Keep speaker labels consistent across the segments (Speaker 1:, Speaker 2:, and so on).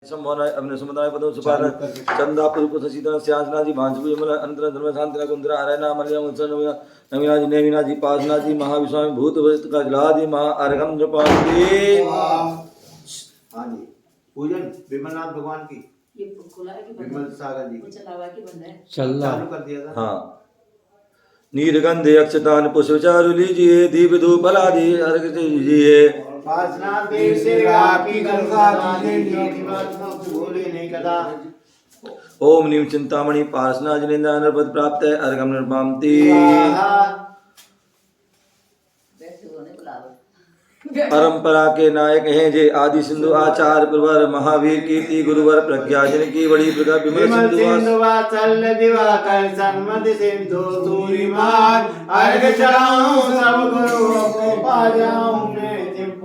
Speaker 1: संभवनाय अपने समुदाय पदों सुपार चंदा पुरुष ससीदन स्यासना जी भांजपु यमन अंतर धर्म शांति कुंद्रा अरना मलयम उत्सव नवीना जी नेविना जी पासना जी महाविस्वामी भूत भस्त का जलादि महा अर्घम जपांति।
Speaker 2: हाँ जी पूजन विमलनाथ भगवान की
Speaker 3: ये खुला है कि बंद है?
Speaker 2: विमल सागर जी
Speaker 3: वो चला हुआ है कि बंद है?
Speaker 2: चालू कर दिया था।
Speaker 1: हाँ नीलगंधे अक्षतान पुष्पचारु लीजिए दीप धूप फलादि अर्घ दीजिए।
Speaker 2: पासना देव सेवा आपकी गंगा जी भूले नहीं कदा।
Speaker 1: ओम नीम चिंतामणि पासना जनेन्द्र पद प्राप्त है अर्घम निर्मांति। परंपरा के नायक हैं जे आदि सिंधु आचार्य प्रवर महावीर कीर्ति गुरुवर प्रज्ञा जिनकी बड़ी प्रज्ञा विमल सिंधु
Speaker 2: वात्सल दिवाकर सम्मति सिंधु सूरिमान अर्घ चढ़ाऊं सब गुरुओं को पा जाऊं मैं।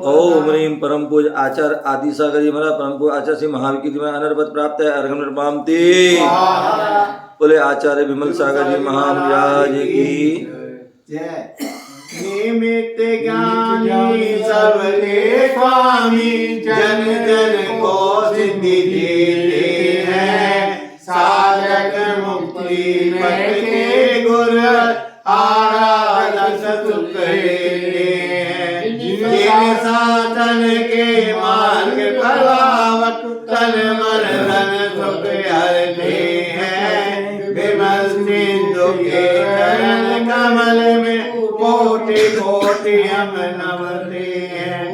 Speaker 1: ओम ह्रीम परम पूज आचार्य आदि सागर हमारा परम पूज आचार्य श्री महावीर कीर्ति में अनर्पद प्राप्त है अर्घम निर्मांति। बोले आचार्य विमल सागर जी महाराज की
Speaker 2: जय। निमित्त ज्ञानी सबके स्वामी जन जन को सिद्धि देते हैं। साधक मुक्ति पथ के गुर आराधक सुख देते हैं। जिन साधन के मार्ग प्रभावक तन मन धन सुख हरते हैं। विमल सिंधु के चरण कमल में कोटि कोटि हम नमते हैं।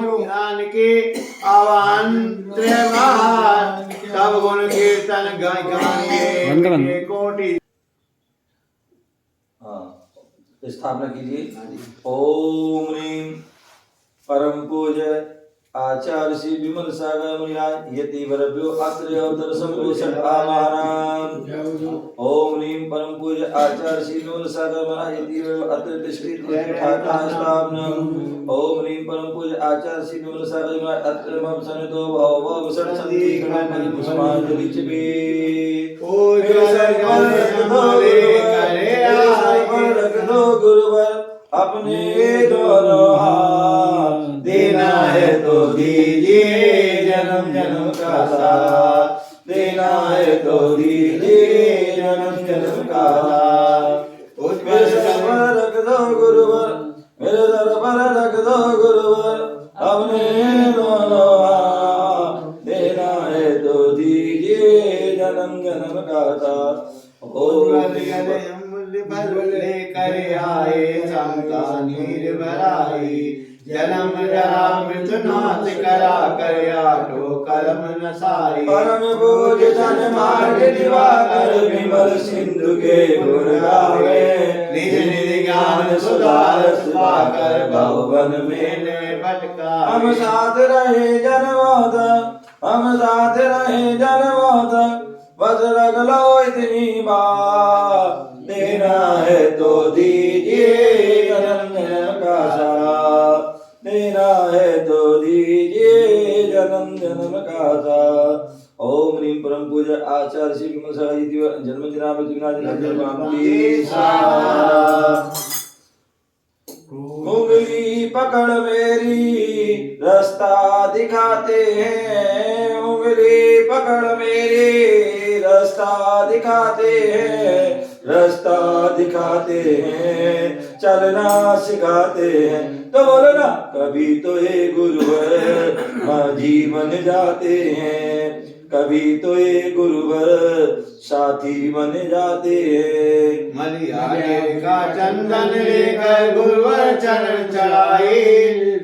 Speaker 2: ज्ञान के अवान्तर महान तब गुण कीर्तन गाएंगे कोटि।
Speaker 1: स्थापना कीजिए। ओम ह्रीम परम पूज्य आचार्य श्री विमल सागर मुनिराज यति वरभ्यो अत्र दर्शन भूषण आमानाम। ओम ह्रीम परम पूज्य आचार्य श्री विमल सागर मुनिराज यति वरभ्यो अत्र तिष्ठित ठाकुर स्थापनम। ओम ह्रीम परम पूज्य आचार्य श्री विमल सागर मुनिराज अत्र मम सन्निधो भव विसर्ग संति गणपति पुष्पांजलि चिबे। ओ रख दो गुरुवर अपने दोनों हाथ देना है तो दीजिए जन्म जन्म का साथ। देना है तो दीजिए जन्म जन्म का साथ। मेरे सर पर रख दो गुरुवर मेरे सर पर रख दो गुरुवर अपने दोनों हाथ देना है तो दीजिए जन्म जन्म का साथ।
Speaker 2: लेकर आए समता नीर भराई जन्म जरा मृत्यु नाथ करा कर आठो कलम नसाई। परम पूज जन मार्ग दिवाकर विमल सिंधु के गुण गावे। निज निज ज्ञान सुधार सुधाकर बहुवन में भटका। हम साथ रहे जन्मों तक हम साथ रहे जन्मों तक बस रख लो इतनी बात। देना है तो दीजिए जन्म जन्म का साथ। देना है तो दीजिए जन्म जन्म का साथ। ओम ह्रीम परम पूज्य आचार्य श्री विमल सागर जी जन्म जना उंगली पकड़ मेरी रास्ता दिखाते हैं। उंगली पकड़ मेरी रास्ता दिखाते हैं। रास्ता दिखाते हैं चलना सिखाते हैं। तो बोलो ना कभी तो ये गुरुवर माझी बन जाते हैं। कभी तो ये गुरुवर साथी बन जाते हैं। मलियारे का चंदन लेकर गुरुवर चरण चढ़ाए।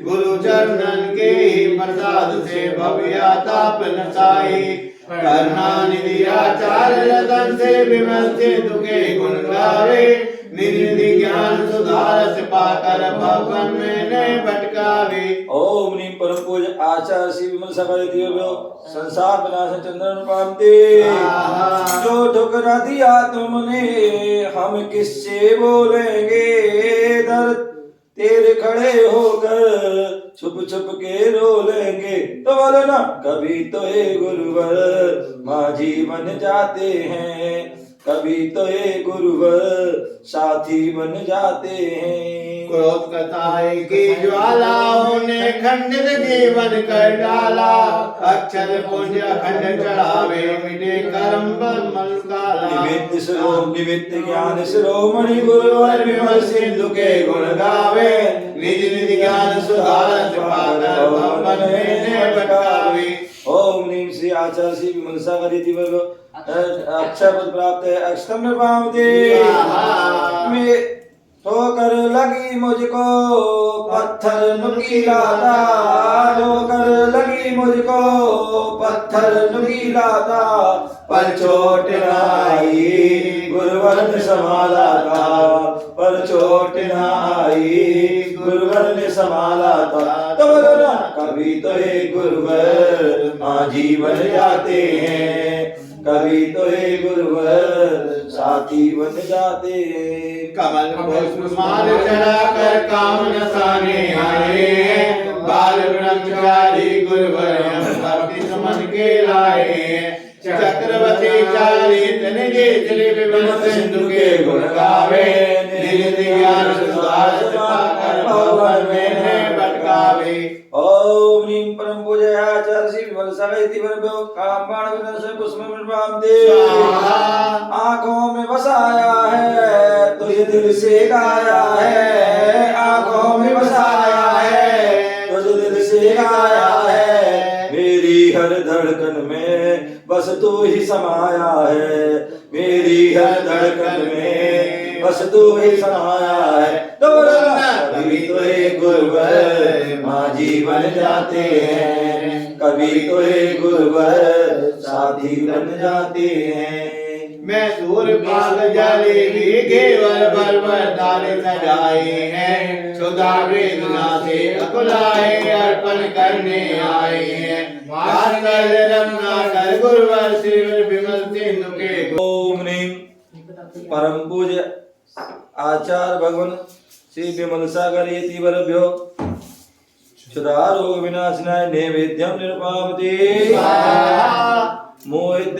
Speaker 2: गुरु चरणन के ही प्रसाद से भव्य ताप नसाए। करना निधि आचार्य रतन से विमल सिंधु के गुण गावे। निधि ज्ञान सुधार से पाकर भवन में ने भटकावे। ओम नीम परम पूज्य आचार्य श्री विमल सागर जी संसार विनाश चंद्रन पामते। जो ठुकरा दिया तुमने हम किससे बोलेंगे। दर तेरे खड़े होकर छुप छुप के रो लेंगे। तो बोलो ना कभी तो ये गुरुवर माझी बन जाते हैं। कभी तो ये गुरुवर साथी बन जाते हैं।
Speaker 4: क्रोध कथाएं की ज्वालाओं ने खंडित जीवन कर डाला। अक्षर पुंज अखंड चढ़ावे मिटे कर्म मल काला।
Speaker 2: निमित्त स्वरूप निमित्त ज्ञान शिरोमणि गुरुवर विमल सिंधु के गुण गावे।
Speaker 4: निज निज ज्ञान सुधारत पाकर भवन में भटकावे।
Speaker 2: ओम ह्रीं श्री आचार्य श्री विमल सागर इति वर्गो अक्षर पद प्राप्त है अक्षतम निर्वामते। में ठोकर लगी मुझको पत्थर नुकीला था। ठोकर लगी मुझको पत्थर नुकीला था। पर चोट न आई गुरुवर ने संभाला था। पर चोट न आई गुरुवर ने संभाला था। तो बोलो ना कभी तो ये गुरुवर मांझी बन जाते हैं। कभी तो ये गुरुवर साथी बन जाते हैं।
Speaker 4: कमल पुष्प माल चढ़ाकर काम नसाने आए हैं। बाल ब्रह्मचारी गुरुवर हम भक्ति समझ के लाए हैं। चक्रवर्ती चारित निजे चले विमल सिंधु के गुण गावे। निज ज्ञान सुधार पाकर भवन में भटकावे।
Speaker 2: ओम ह्रीं परम पूज्य आचार्य श्री विमल सागर इति वर्गो काम बाण विनाश पुष्प निर्वामते। आंखों में बसाया है तुझे दिल से गाया है। आंखों में बसाया है तुझे दिल से गाया है। मेरी हर धड़कन में बस तू ही समाया है। मेरी हर धड़कन में बस तू ही समाया है। तो कभी तो ये गुरुवर मांझी बन जाते हैं। कभी तो ये गुरुवर साथी बन जाते हैं।
Speaker 4: मैं दूर भाग जलेबी घेवर बरबर डाले सजाए हैं। सुधा वेदना से अकुलाए अर्पण करने आए हैं। मांगल रत्नाकर गुरुवर श्री विमल सिंधु के।
Speaker 2: ओम ह्रीं परम पूज्य आचार्य भगवान श्री विमल सागर इति वर्भ्यो क्षुधा रोग विनाशनाय नैवेद्यम निर्वापते। मोहित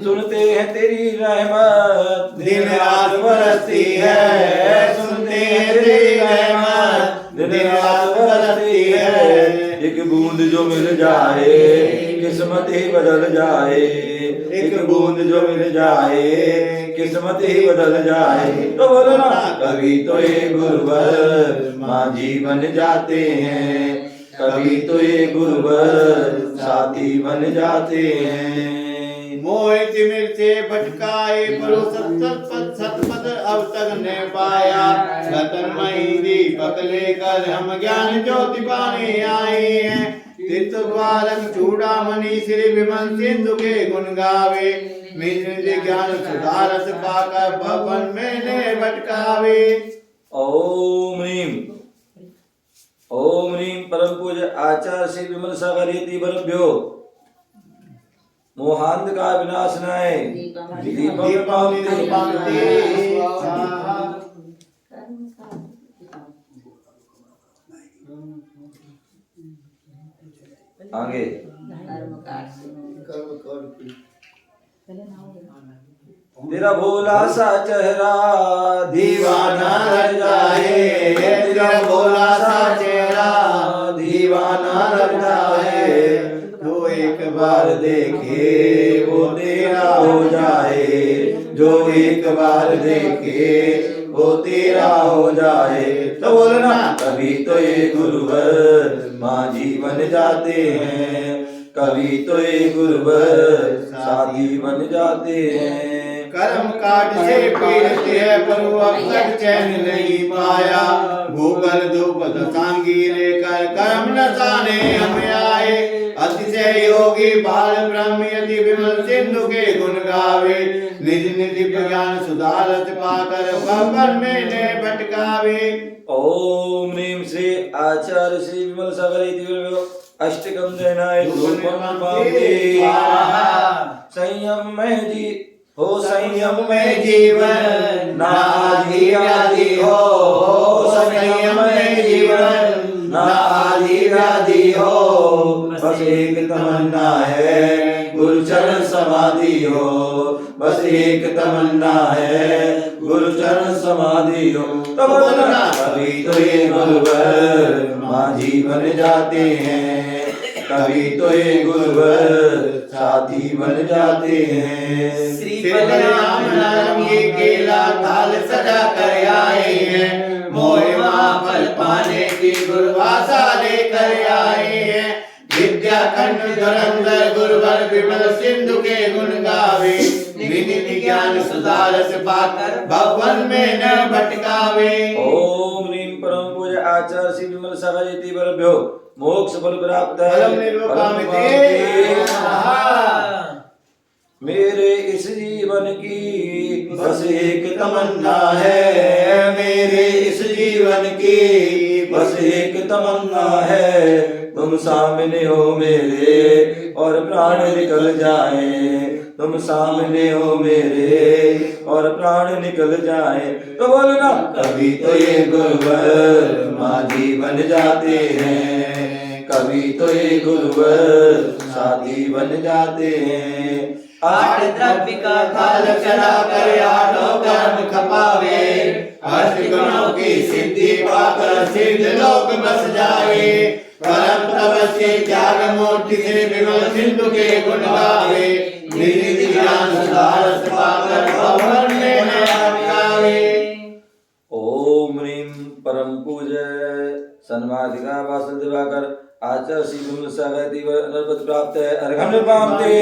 Speaker 2: सुनते हैं तेरी रहमत
Speaker 4: दिन रात बरसती है। सुनते हैं तेरी रहमत दिन रात बरसती है।
Speaker 2: एक बूंद जो मिल जाए किस्मत ही बदल जाए। एक बूंद जो मिल जाए किस्मत ही बदल जाए। तो बोलो ना कभी तो ये गुरुवर मांझी बन जाते हैं। कभी तो ये गुरुवर साथी बन जाते हैं।
Speaker 4: मोहित मिर्चे भटकाए परो सतपथ अब तक न पाया। रतनमयी दीपक लेकर हम ज्ञान ज्योति पाने आए हैं। तीर्थ द्वारक चूड़ामणि श्री विमल सिंधु के गुण गावे। मित्र ज्ञान सुधारस पाकर भवन में ने भटकावे।
Speaker 2: ओम ह्रीं परम पूज्य आचार्य श्री विमल सागर इति वर्भ्यो मोहांध का विनाशनाय आगे तेरा भोला सा चेहरा
Speaker 4: दीवाना लग जाए। तेरा भोला सा चेहरा दीवाना लग जाए। जो एक बार देखे वो तेरा हो जाए। जो एक बार देखे वो तेरा हो जाए।
Speaker 2: तो बोलना कभी तो ये गुरुवर मांझी बन जाते हैं। कभी तो ये गुरुवर साथी बन जाते हैं।
Speaker 4: कर्म काट से पीड़ित है पर अब तक चैन नहीं पाया। भूगल धूप सांगी लेकर कर्म नसाने हम आए। अतिशय योगी बाल ब्रह्म यदि विमल सिंधु के गुण गावे। निज निज ज्ञान सुधारत पाकर भवन में ने भटकावे।
Speaker 2: ओम ह्रीं श्री आचार्य श्री विमल सागर इति वर्भ्यो अष्टकम जनाय संयम में जी हो संयम में जीवन ना आदि व्याधि हो। संयम में जीवन ना आदि व्याधि हो।
Speaker 1: बस एक तमन्ना है गुरु चरण समाधि हो, बस एक तमन्ना है गुरु चरण समाधि हो। तो बोलना कभी तो ये गुरुवर माझी बन जाते हैं, कभी तो ये गुरुवर साथी बन जाते हैं।
Speaker 4: श्री बलराम नाम ये केला थाल सजा कर आए हैं, मोहे महाफल पाने की गुरुभाषा लेकर आए हैं। विद्या खंड धुरंधर गुरुवर विमल सिंधु के गुण गावे, विनिधि ज्ञान सुधारस पाकर भवन में न भटकावे।
Speaker 2: ओम ह्रीं परम पूज्य आचार्य श्री विमल सभायति बलभ्यो मोक्ष फल प्राप्त
Speaker 4: परम निर्वकामिते नमः।
Speaker 2: मेरे इस जीवन की
Speaker 1: बस एक तमन्ना है, मेरे इस जीवन की बस एक तमन्ना है, तुम सामने हो मेरे और प्राण निकल जाए, तुम सामने हो मेरे और प्राण निकल जाए। तो बोलना कभी तो ये गुरुवर माझी बन जाते हैं, कभी तो ये गुरुवर साथी बन जाते हैं।
Speaker 4: आठ द्रव्य का थाल चढ़ा कर आठों कर्म खपावे, अष्ट गुणों की सिद्धि पाकर सिद्ध लोक बस जाए। परम तपस्वी त्याग मूर्ति से विमल सिंधु के गुण गावे, निधि ज्ञान सुधारस पाकर भवन में न भटकावे।
Speaker 2: ओम ह्रीं परम पूज्य सन्मार्गिका वासुदेव दिवाकर आचार्य श्री विमल सभायति नरपति प्राप्त है। अर्घम निर्वामते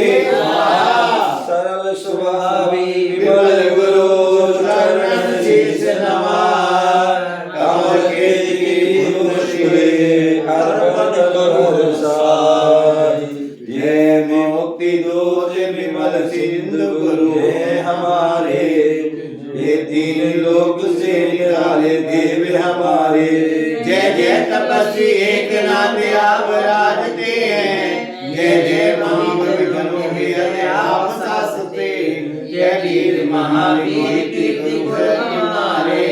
Speaker 2: सरल स्वभावी विमल गुरु चरण शीश नमः, कमल के गुरु शिवे अर्पण करो साई।
Speaker 1: जय मुक्ति दूत विमल सिंधु गुरु है हमारे, ये तीन लोक से निराले देव हमारे।
Speaker 4: जय जय तपस्वी एक नाथ आप राजते हैं, जय जय महाविष्णु हृदय आप शासते। जय वीर महावीर कीर्ति गुरु हमारे,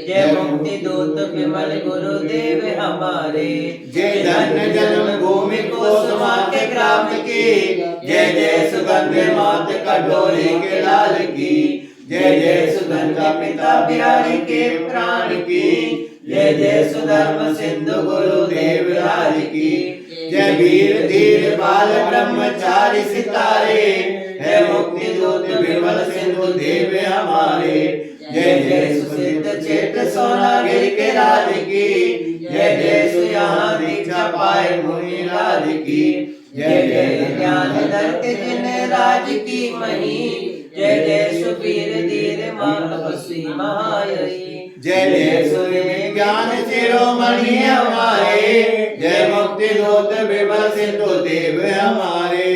Speaker 4: जय मुक्ति दूत विमल गुरुदेव हमारे। जय धन्य जन्म भूमि को समा के ग्राम की, जय जय सुगंध मात कटोरी के लाल की, जय जय सुगंधा पिता बिहारी के प्राण की, जय जय सुधर्म सिंधु गुरुदेव राज की। जय वीर धीर बाल ब्रह्मचारी सितारे, जय मुक्ति दूत विमल सिंधु देव हमारे। जय जय सुसिद्ध चेत सोनागिर के राज की, जय जय सुयाना दीक्षा पाए मुनि राज की, जय जय ज्ञान दर्त जिन राज की मही, जय जय सुवीर धीर मानवसी महायी। जय जय सूर्य विज्ञान शिरोमणि हमारे, जय मुक्ति दूत विमल सिंधु देव हमारे।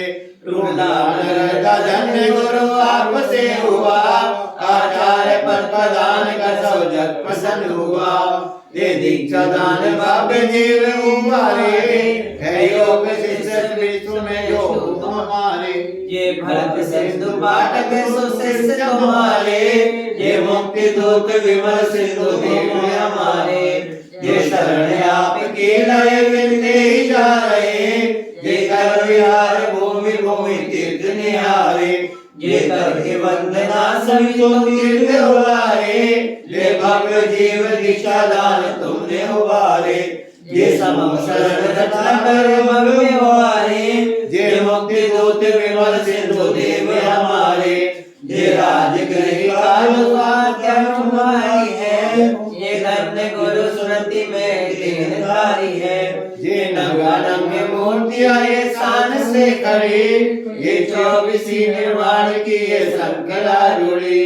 Speaker 4: धन्य गुरु आपसे हुआ, आचार्य पद प्रदान का सब जग पसंद हुआ। ये दीक्षा दान भव्य जीव हमारे, है योग शिष्य विश्व में जो हमारे। ये भरत सिंधु पाठक सुशिष्य तुम्हारे, ये मुक्ति दूत विमल सिंधु देव हमारे। ये शरण आपकी लय मिलते ही जा रहे, ये कर विहार भूमि भूमि तीर्थ निहारे। ये करके वंदना सभी तो तीर्थ उबारे, ये भव्य जीव दीक्षा दान तुमने उबारे। ये समम शरण रचना कर मग में उबारे, ये मुक्ति दूत विमल सिंधु देव हमारे। ये राजगृह कालुकात्या तुम्हारी है, ये धन्य गुरु सुरति में देनधारी है। ये नंगा नंगे मूर्तियां ये शान से खड़ी, ये 24 निर्माण की ये श्रृंखला जुड़ी।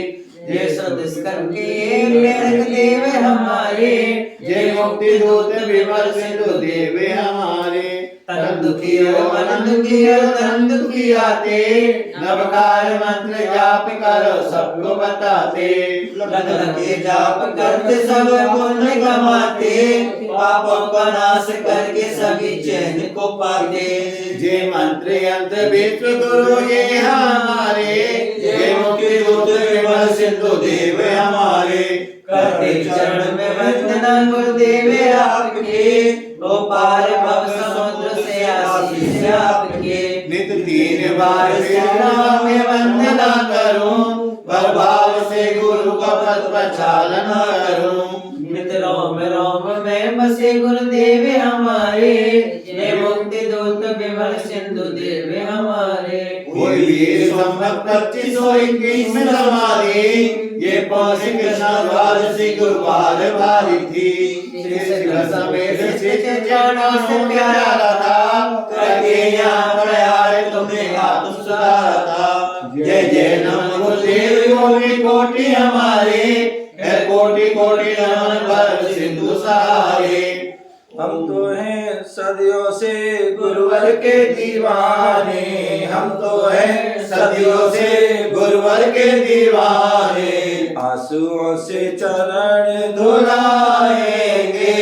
Speaker 4: ये सदस्कर्म के प्रेरक देव हमारे, ये मुक्ति दूत विमल सिंधु देव हमारे। तन दुखियो मन दुखियो तन दुखियाते, नवकार मंत्र जाप करो सबको बताते। लग लगे जाप करते सब पुण्य कमाते, पापों का नाश करके सभी चैन को पाते। जे मंत्र यंत्र विश्व गुरु ये हमारे, ये मुक्ति दूत विमल सिंधु देव हमारे। करते चरण में वंदना गुरुदेव आपके, ओ पार भव समुद्र से आसी
Speaker 5: शिष्य आपके।
Speaker 4: नित 3 बार सिर में वंदना करूं, प्रभाव से गुरु का पद प्रचालना करूं।
Speaker 5: नित रोम रोम में बसे गुरुदेव हमारे, ये मुक्ति दूत विमल सिंधु देव हमारे।
Speaker 4: कोई वीर संवत 2521 में समाधि, ये पौष कृष्ण द्वादशी गुरुवार भारी थी। श्री शिखर समेत श्री चरणों से प्यारा था, करके यहाँ प्रयार तुमने हाथ सुधारा था। जय जय नमः गुरुदेव कोटि कोटि हमारे, है कोटि कोटि नमन भर सिंधु सहारे।
Speaker 2: हम तो हैं सदियों से गुरुवर के दीवाने, हम तो हैं
Speaker 4: सदियों से गुरुवर के दीवाने।
Speaker 2: आंसुओं से चरण
Speaker 4: धुलाएंगे,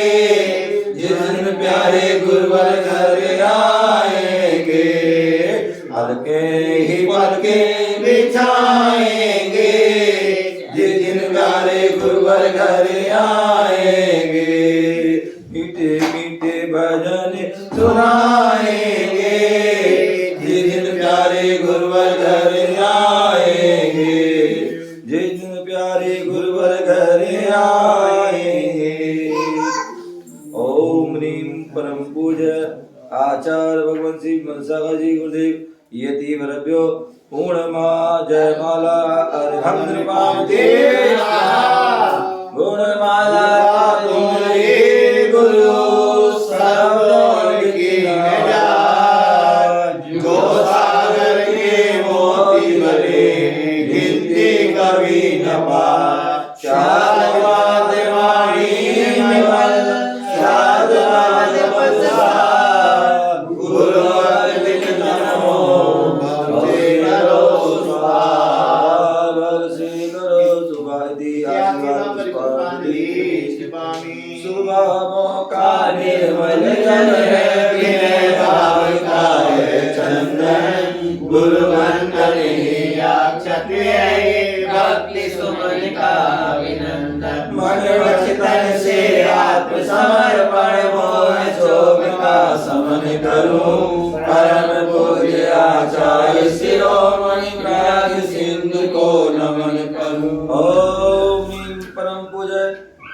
Speaker 4: जिस दिन प्यारे गुरुवर घर आएंगे।
Speaker 2: हल्के ही
Speaker 4: पलके बिछाएंगे, जिस दिन प्यारे गुरुवर घर आएंगे।
Speaker 2: मीठे मीठे भजन
Speaker 4: सुनाएंगे, जिस दिन प्यारे गुरुवर घर आएंगे।
Speaker 2: जिस दिन प्यारे गुरुवर घर आएंगे। ओम ह्रीं परम पूज्य आचार्य भगवान श्री मनसागर जी गुरुदेव यति वरभ्यो पूर्णमा जयमाला अर्घं नृपाते गुणमाला
Speaker 4: तुम्हारे गुरु सर्वलोक की निजात। जो सागर के मोती भरे, गिनती कभी न पाए। शादवाद वाणी विमल, शादवाद प्रसाद। गुरु अर्पित नमो, भक्ति करो सुभाव।
Speaker 2: से करो सुभाति आशीर्वाद सुभावों का
Speaker 4: निर्मल जल है, विनय भाव का है चंदन। गुरु वंदन ही अक्षत है, भक्ति सुमन का अभिनंदन। मन वचन से आत्म समर्पण मोह शोभ का समन करूं। परम पूज्य आचार्य शिरोमणि प्राग सिंधु को नमन करूं।
Speaker 2: ओम ह्रीं परम पूज्य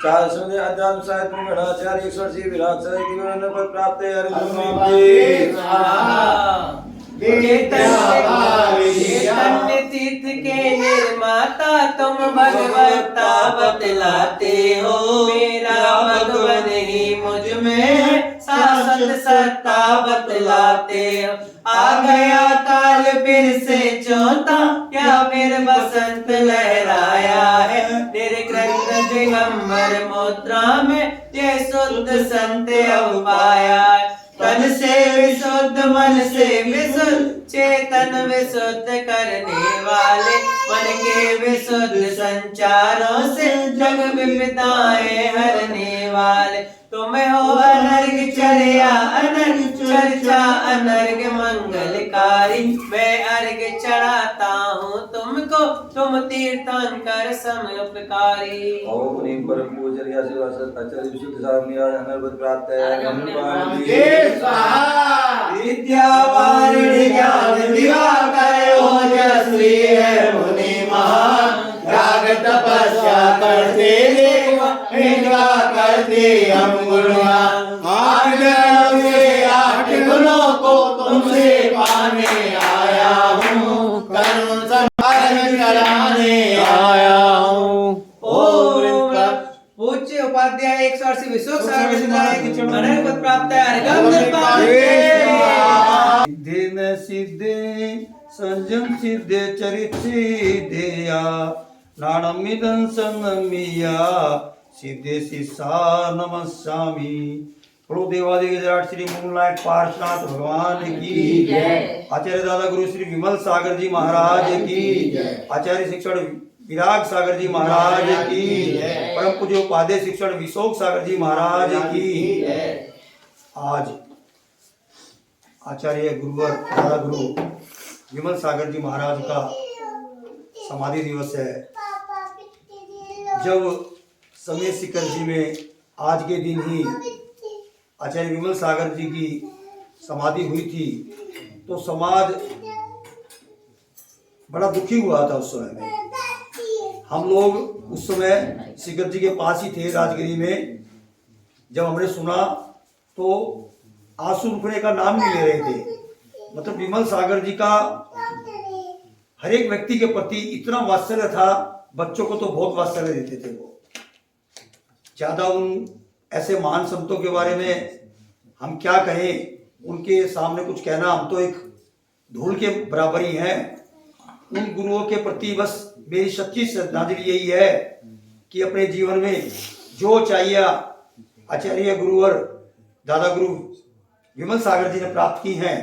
Speaker 2: 400 अध्यात्म साहित्य गणाचार्य 180 विराट साहित्य विवरण पद प्राप्त है हरि
Speaker 5: चैतन्य तीर्थ के निर्माता तुम भगवता बतलाते हो। मेरा भगवान ही मुझ में शाश्वत सत्ता बतलाते हो। आ गया काल फिर से चौथा, या फिर बसंत लहराया है। निर्ग्रंथ दिगंबर मुद्रा में ये शुद्ध संत अब पाया है। तन से विशुद्ध मन से विशुद्ध, चेतन विशुद्ध करने वाले। मन के विशुद्ध संचारों से जग विपदाएं हरने वाले। तुम हो अनर्घ चर्या अनर्घ चर्चा अनर्घ मंगलकारी। मैं अर्घ चढ़ाता हूँ तुमको, तुम तीर्थंकर समयोपकारी।
Speaker 2: ओम ह्रीं परम पूज्य आशीर्वाद आचार्य विशुद्ध सामने अनर्वत प्राप्त है
Speaker 4: विद्यावारिणि ज्ञान दिवाकर ओजस्वी है मुनि महान। राग तपस्या करते देखो, हिंदवा करते हम गुणवान। 8 गुणों से 8 गुणों को तुमसे पाने आया हूँ। करुण संभालन कराने आया हूँ।
Speaker 5: पूज्य उपाध्याय 180 विशोक सागर सिद्धार्थ अनर्वत प्राप्त है अर्घं नृपाते।
Speaker 2: दिन सिद्धे संजम सिद्धे चरित सिद्धेया नाणमिदं सन्नमिया सिद्धे शिषा नमस्यामि। प्रभु देवादिक विराट श्री मूलनायक पार्श्वनाथ भगवान की जय। आचार्य दादा गुरु श्री विमल सागर जी महाराज की जय। आचार्य शिक्षण विराग सागर जी महाराज की जय। परम पूज्य उपाध्याय शिक्षण विशोक सागर जी महाराज की जय। आज आचार्य गुरुवर दादा गुरु विमल सागर जी महाराज का समाधि दिवस है। जब समय शिखर जी में आज के दिन ही आचार्य विमल सागर जी की
Speaker 6: समाधि हुई थी तो समाज बड़ा दुखी हुआ था उस समय में। हम लोग उस समय शिखर जी के पास ही थे राजगिरी में। जब हमने सुना तो आंसू रुकने का नाम नहीं ले रहे थे। मतलब विमल सागर जी का हर एक व्यक्ति के प्रति इतना वात्सल्य था, बच्चों को तो बहुत वात्सल्य देते थे वो। ज्यादा उन ऐसे महान संतों के बारे में हम क्या कहें, उनके सामने कुछ कहना, हम तो एक धूल के बराबर ही हैं। उन गुरुओं के प्रति बस मेरी सच्ची श्रद्धांजलि यही है कि अपने जीवन में जो चाहिए आचार्य गुरुवर दादा गुरु विमल सागर जी ने प्राप्त की हैं,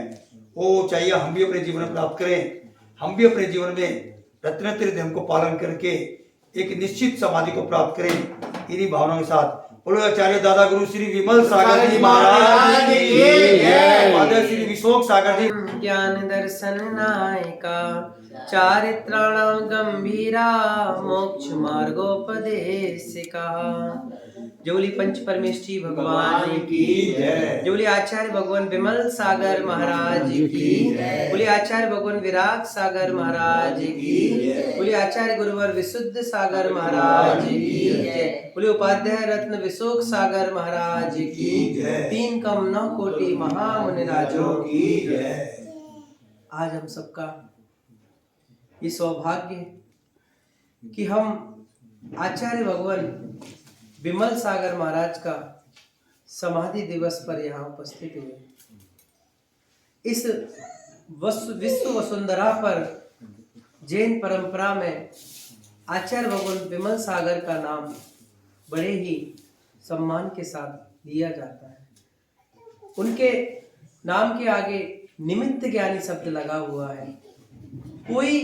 Speaker 6: वो चाहिए हम भी अपने जीवन में प्राप्त करें। हम भी अपने जीवन में रत्नत्र धर्म को पालन करके एक निश्चित समाधि को प्राप्त करें। इन्हीं भावनाओं के साथ बोलो आचार्य दादा गुरु श्री विमल सागर जी महाराज की जय। माता श्री विशोक सागर जी
Speaker 5: ज्ञान दर्शन नायका चारित्राणाम गंभीरा मोक्ष मार्गोपदेशिका। जोली पंच परमेष्ठी भगवान की जय। जोली आचार्य भगवान विमल सागर महाराज की। बोली आचार्य भगवान विराग सागर महाराज की। बोली आचार्य गुरुवर विशुद्ध सागर महाराज की जय। बोली उपाध्याय रत्न विशोक सागर महाराज की जय। 3 कम 9 कोटि महामुनि राजों की जय। आज हम सबका ये सौभाग्य है कि हम आचार्य भगवान विमल सागर महाराज का समाधि दिवस पर यहाँ उपस्थित हुए। इस विश्व वसुंधरा पर जैन परंपरा में आचार्य भगवान विमल सागर का नाम बड़े ही सम्मान के साथ लिया जाता है। उनके नाम के आगे निमित्त ज्ञानी शब्द लगा हुआ है। कोई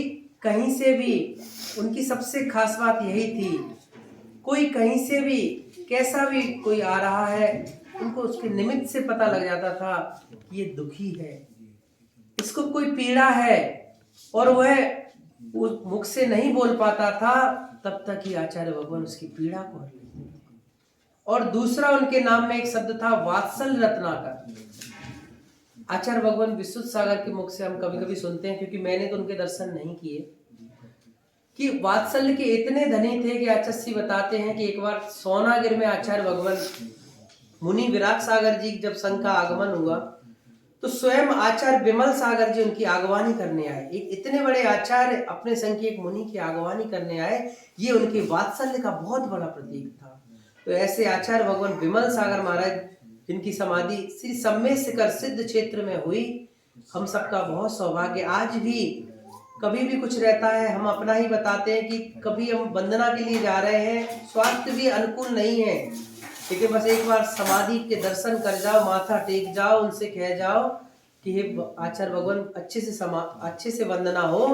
Speaker 5: कहीं से भी, उनकी सबसे खास बात यही थी, कोई कहीं से भी कैसा भी कोई आ रहा है, उनको उसके निमित्त से पता लग जाता था कि ये दुखी है, इसको कोई पीड़ा है, और वह मुख से नहीं बोल पाता था तब तक ही आचार्य भगवान उसकी पीड़ा को हर लेते थे। और दूसरा उनके नाम में एक शब्द था वात्सल्य रत्नाकर। आचार्य भगवान विशुद्ध सागर के मुख से हम कभी कभी सुनते हैं, क्योंकि मैंने तो उनके दर्शन नहीं किए, कि वात्सल्य के इतने धनी थे कि आचार्य बताते हैं कि एक बार सोनागिर में आचार्य भगवान मुनि विराग सागर जी जब संघ का आगमन हुआ तो स्वयं आचार्य विमल सागर जी उनकी आगवानी करने आए। एक इतने बड़े आचार्य अपने संघ के एक मुनि की आगवानी करने आए, ये उनके वात्सल्य का बहुत बड़ा प्रतीक था। तो ऐसे आचार्य भगवान विमल सागर महाराज जिनकी समाधि श्री सम्मेद शिखर सिद्ध क्षेत्र में हुई, हम सबका बहुत सौभाग्य। आज भी कभी भी कुछ रहता है हम अपना ही बताते हैं कि कभी हम वंदना के लिए जा रहे हैं, स्वास्थ्य भी अनुकूल नहीं है, लेकिन बस एक बार समाधि के दर्शन कर जाओ, माथा टेक जाओ, उनसे कह जाओ कि हे आचार्य भगवान अच्छे से वंदना हो,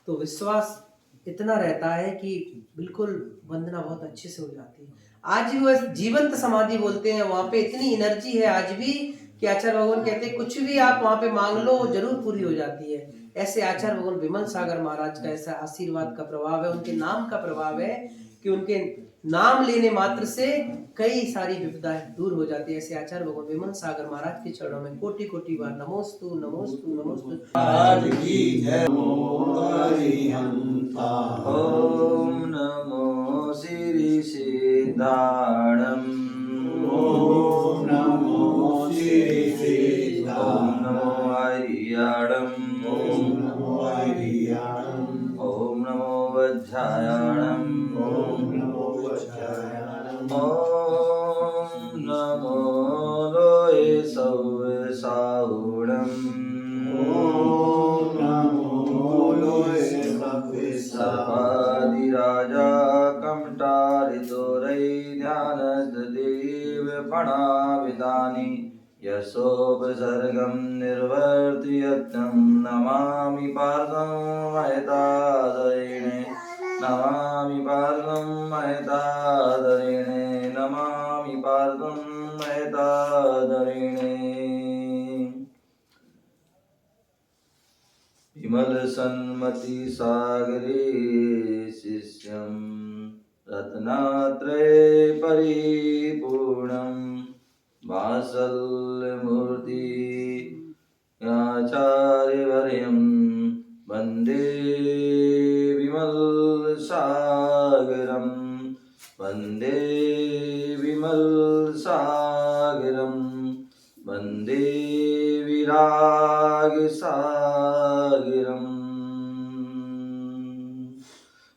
Speaker 5: तो विश्वास इतना रहता है कि बिल्कुल वंदना बहुत अच्छे से हो जाती है। आज भी वह जीवंत समाधि बोलते हैं, वहां पे इतनी एनर्जी है आज भी कि आचार्य भगवान कहते हैं कुछ भी आप वहां पे मांग लो वो जरूर पूरी हो जाती है। ऐसे आचार्य भगवान विमल सागर महाराज का ऐसा आशीर्वाद का प्रभाव है, उनके नाम का प्रभाव है कि उनके नाम लेने मात्र से कई सारी विपदाएं दूर हो जाती है। ऐसे आचार्य भगवान विमल सागर महाराज के चरणों में कोटि कोटि बार नमोस्तु नमोस्तु नमोस्तु।
Speaker 1: आज की जय हरिहंता। ओम नमो श्री सिद्धाणम। ओम नमो श्री सिद्धाणम। ओम नमो हरियाणम। ओम नमो हरियाणम। ओम नमो वज्रायणम। ओम नमो वज्रायणम। ओम नमो लोये सौवे साहुणम। ओम नमो लोये सौवे सर्वाधिराजा कमटारितोरै ध्यानदेव फणाविदानि यशोपसर्गं निर्वर्तयत्यं नमामि पार्थं महतादरिणे। नमामि पार्थं महतादरिणे। नमामि पार्थं महतादरिणे। विमल सन्मति सागरे शिष्यं रत्नात्रये परिपूर्णं वात्सल्यमूर्ति
Speaker 2: आचार्यवर्यं वन्दे विमलसागरं वन्दे विमलसागरं वन्दे विरागसागरम्।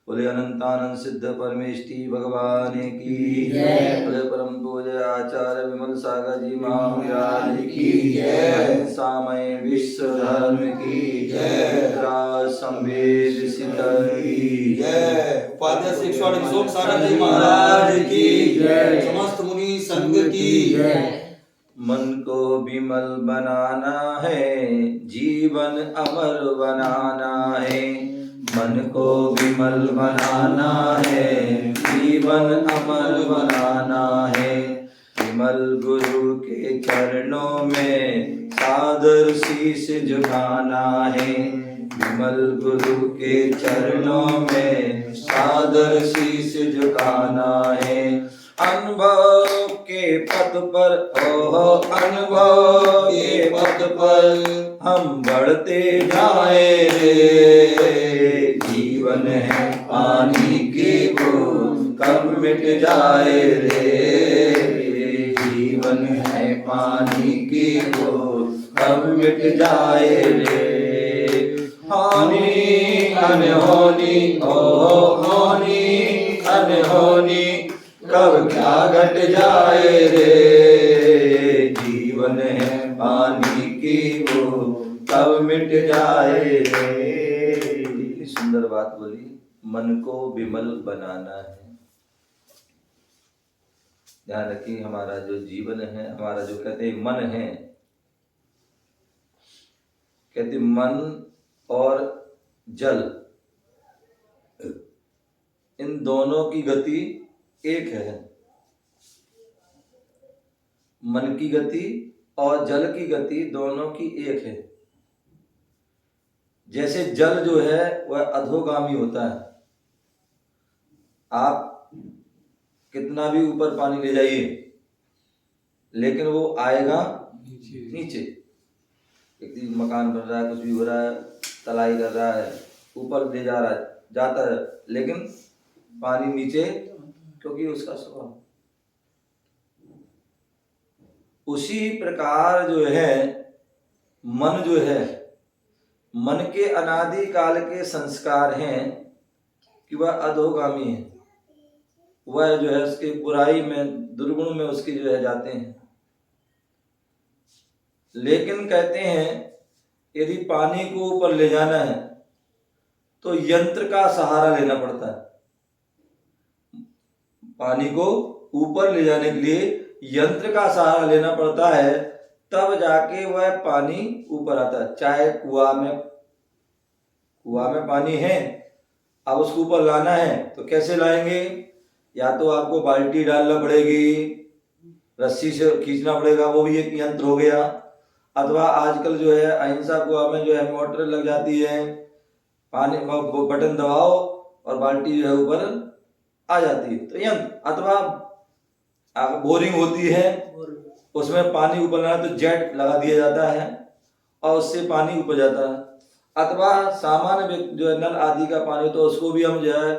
Speaker 2: बोले अनंतानंद सिद्ध परमेष्टि भगवान की जय। बोले परम पूज्य आचार्य विमल सागर जी महाराज की जय। सामय विश्व धर्म की जय। राज संवेद सिद्धर की
Speaker 6: जय। उपाध्याय श्री सोम सागर जी महाराज की जय। समस्त मुनि संघ की जय।
Speaker 2: मन को विमल बनाना है, जीवन अमर बनाना है। मन को विमल बनाना है, जीवन अमर बनाना है। विमल गुरु के चरणों में सादर शीश झुकाना है। विमल गुरु के चरणों में सादर शीश झुकाना है। अनुभव के पथ पर ओहो अनुभव के पथ पर हम बढ़ते जाए रे। जीवन है पानी की बूंद कब मिट जाए रे। जीवन है पानी की बूंद कब मिट जाए रे। हानि अनहोनी ओहो हानि अनहोनी कब क्या घट जाए रे। जीवन है पानी की बूंद कब मिट जाए रे। सुंदर बात बोली, मन को विमल बनाना है। ध्यान रखिए, हमारा जो जीवन है, हमारा जो कहते हैं मन है, कहते मन और जल, इन दोनों की गति एक है। मन की गति और जल की गति दोनों की एक है। जैसे जल जो है वह अधोगामी होता है। आप कितना भी ऊपर पानी ले जाइए लेकिन वो आएगा नीचे। एक मकान बन रहा है, कुछ भी हो रहा है, तलाई कर रहा है, ऊपर ले जा रहा है, जाता है, लेकिन पानी नीचे, क्योंकि उसका स्वभाव। उसी प्रकार जो है मन जो है, मन के अनादि काल के संस्कार हैं कि वह अधोगामी है। वह जो है उसके बुराई में, दुर्गुण में उसके जो है जाते हैं। लेकिन कहते हैं यदि पानी को ऊपर ले जाना है तो यंत्र का सहारा लेना पड़ता है। पानी को ऊपर ले जाने के लिए यंत्र का सहारा लेना पड़ता है, तब जाके वह पानी ऊपर आता है। चाहे कुआं में पानी है, अब उसको ऊपर लाना है तो कैसे लाएंगे? या तो आपको बाल्टी डालना पड़ेगी, रस्सी से खींचना पड़ेगा, वो भी एक यंत्र हो गया। अथवा आजकल जो है अहिंसा कुआं में जो है मोटर लग जाती है, पानी बटन दबाओ और बाल्टी जो है ऊपर आ जाती है, तो यंत्र। अथवा बोरिंग होती है, उसमें पानी ऊपर लाना तो जेट लगा दिया जाता है और उससे पानी ऊपर जाता है। अथवा सामान्य जो है नल आदि का पानी, तो उसको भी हम जो है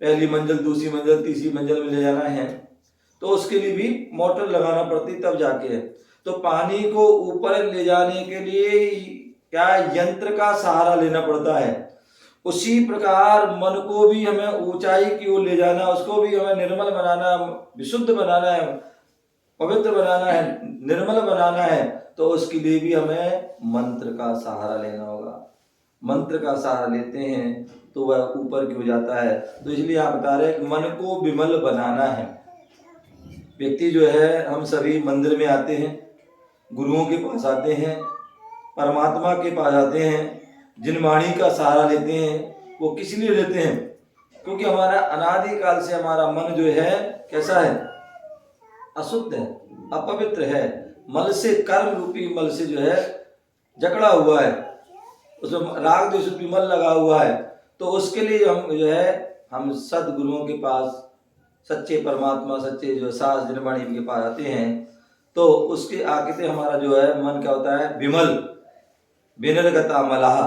Speaker 2: पहली मंजिल, दूसरी मंजिल, तीसरी मंजिल में ले जाना है तो उसके लिए भी मोटर लगाना पड़ती, तब जाके है। तो पानी को ऊपर ले जाने के लिए क्या यंत्र का सहारा लेना पड़ता है। उसी प्रकार मन को भी हमें ऊंचाई की ओर ले जाना, उसको भी हमें निर्मल बनाना, विशुद्ध बनाना है, पवित्र बनाना है, निर्मल बनाना है, तो उसके लिए भी हमें मंत्र का सहारा लेना होगा। मंत्र का सहारा लेते हैं तो वह ऊपर की हो जाता है। तो इसलिए आप बता रहे हैं कि मन को विमल बनाना है। व्यक्ति जो है, हम सभी मंदिर में आते हैं, गुरुओं के पास आते हैं, परमात्मा के पास आते हैं, जिन वाणी का सहारा लेते हैं वो किस लिए लेते हैं? क्योंकि हमारा अनादि काल से हमारा मन जो है कैसा है? अशुद्ध है, अपवित्र है, मल से, कर्म रूपी मल से जो है जकड़ा हुआ है, उसमें राग द्वेष रूपी मल लगा हुआ है। तो उसके लिए हम जो है हम सदगुरुओं के पास, सच्चे परमात्मा, सच्चे जो सास जिनवाणी के पास आते हैं, तो उसके आगे से हमारा जो है मन क्या होता है? विमल। विनिर्गता मलाह,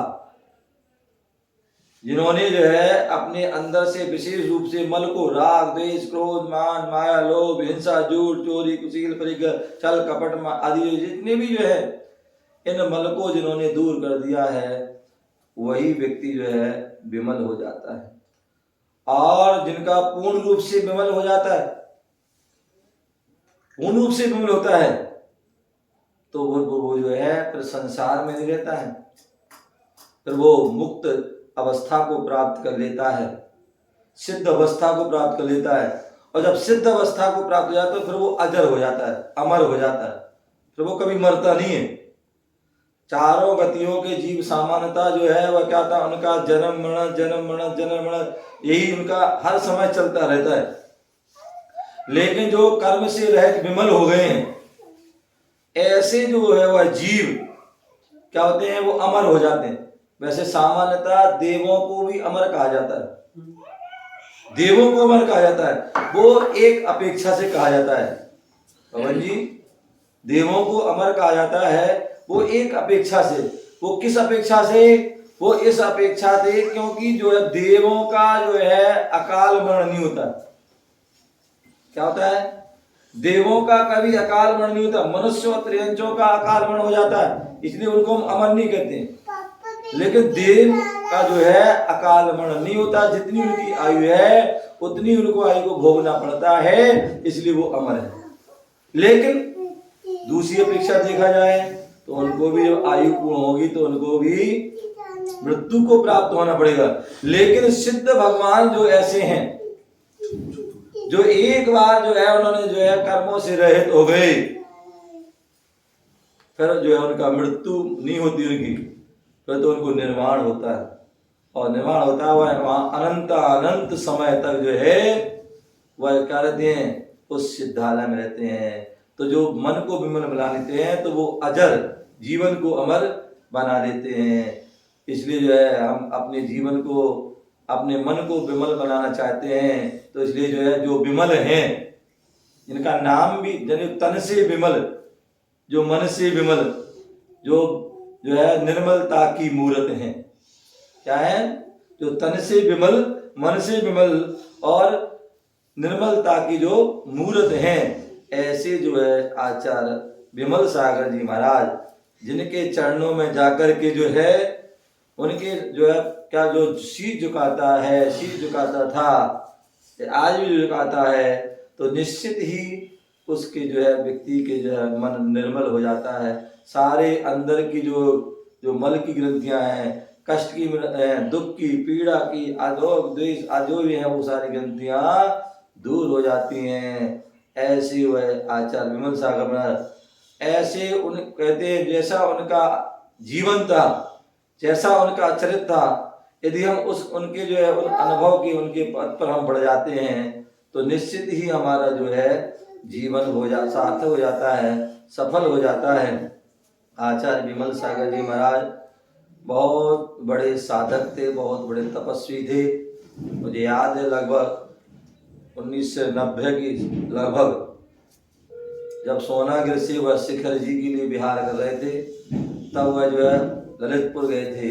Speaker 2: जिन्होंने जो है अपने अंदर से विशेष रूप से मल को, राग द्वेष क्रोध मान माया लोभ हिंसा झूठ चोरी कुशील परिग्रह छल कपट आदि जितने भी जो है इन मल को जिन्होंने दूर कर दिया है, वही व्यक्ति जो है विमल हो जाता है। और जिनका पूर्ण रूप से विमल हो जाता है, पूर्ण रूप से विमल होता है, तो वो जो है फिर संसार में नहीं रहता है, फिर वो मुक्त अवस्था को प्राप्त कर लेता है, सिद्ध अवस्था को प्राप्त कर लेता है। और जब सिद्ध अवस्था को प्राप्त हो जाता है, फिर वो अजर हो जाता है, अमर हो जाता है, फिर वो कभी मरता नहीं है। चारों गतियों के जीव सामान्यता जो है वह क्या था, उनका जन्म मरण जन्म मरण जन्म मरण, यही उनका हर समय चलता रहता है। लेकिन जो कर्म से रहित विमल हो गए हैं, ऐसे जो है वह जीव क्या होते हैं, वो अमर हो जाते हैं। वैसे सामान्यतः देवों को भी अमर कहा जाता है, देवों को अमर कहा जाता है, वो एक अपेक्षा से कहा जाता है। पवन जी, देवों को अमर कहा जाता है वो एक अपेक्षा से। वो किस अपेक्षा से? वो इस अपेक्षा से क्योंकि जो है देवों का जो है अकाल मरण नहीं होता। क्या होता है? देवों का कभी अकाल मरण नहीं होता। मनुष्य और त्रियंचों का अकाल मरण हो जाता है, इसलिए उनको हम अमर नहीं कहते। लेकिन देव का जो है अकाल मरण नहीं होता, जितनी उनकी आयु है उतनी उनको आयु को भोगना पड़ता है, इसलिए वो अमर है। लेकिन दूसरी अपेक्षा देखा जाए तो उनको भी जब आयु पूर्ण होगी तो उनको भी मृत्यु को प्राप्त होना पड़ेगा। लेकिन सिद्ध भगवान जो ऐसे हैं, जो एक बार जो है उन्होंने जो है कर्मों से रहित हो गए, फिर जो है उनका मृत्यु नहीं होती उनकी, फिर तो उनको निर्वाण होता है। और निर्वाण होता है वह अनंत अनंत समय तक जो है वह क्या रहते हैं, उस सिद्धालय में रहते हैं। तो जो मन को विमल बना लेते हैं तो वो अजर जीवन को अमर बना देते हैं। इसलिए जो है हम अपने जीवन को, अपने मन को विमल बनाना चाहते हैं, तो इसलिए जो है जो विमल हैं, इनका नाम भी तन से विमल, जो मन से विमल, जो है निर्मलता की मूर्त हैं। क्या है? जो तन से विमल, मन से विमल और निर्मलता की जो मूर्त हैं, ऐसे जो है आचार्य विमल सागर जी महाराज, जिनके चरणों में जाकर के जो है उनके जो है क्या जो शीश झुकाता है, शीश झुकाता था, आज भी झुकाता है, तो निश्चित ही उसके जो है व्यक्ति के जो है मन निर्मल हो जाता है। सारे अंदर की जो मल की ग्रंथियां हैं, कष्ट की, दुख की, पीड़ा की, आदोग द्वेष जो भी है, वो सारी ग्रंथियां दूर हो जाती हैं। ऐसे वह आचार्य विमल सागर महाराज, ऐसे उन कहते हैं जैसा उनका जीवन था, जैसा उनका चरित्र था, यदि हम उनके जो है उन अनुभव की उनके पद पर हम बढ़ जाते हैं तो निश्चित ही हमारा जो है जीवन सार्थक हो जाता है, सफल हो जाता है। आचार्य विमल सागर जी महाराज बहुत बड़े साधक थे, बहुत बड़े तपस्वी थे। मुझे याद है लगभग 1990 की लगभग, जब सोनागिर से वह शिखर जी के लिए विहार कर रहे थे, तब वह जो है ललितपुर गए थे।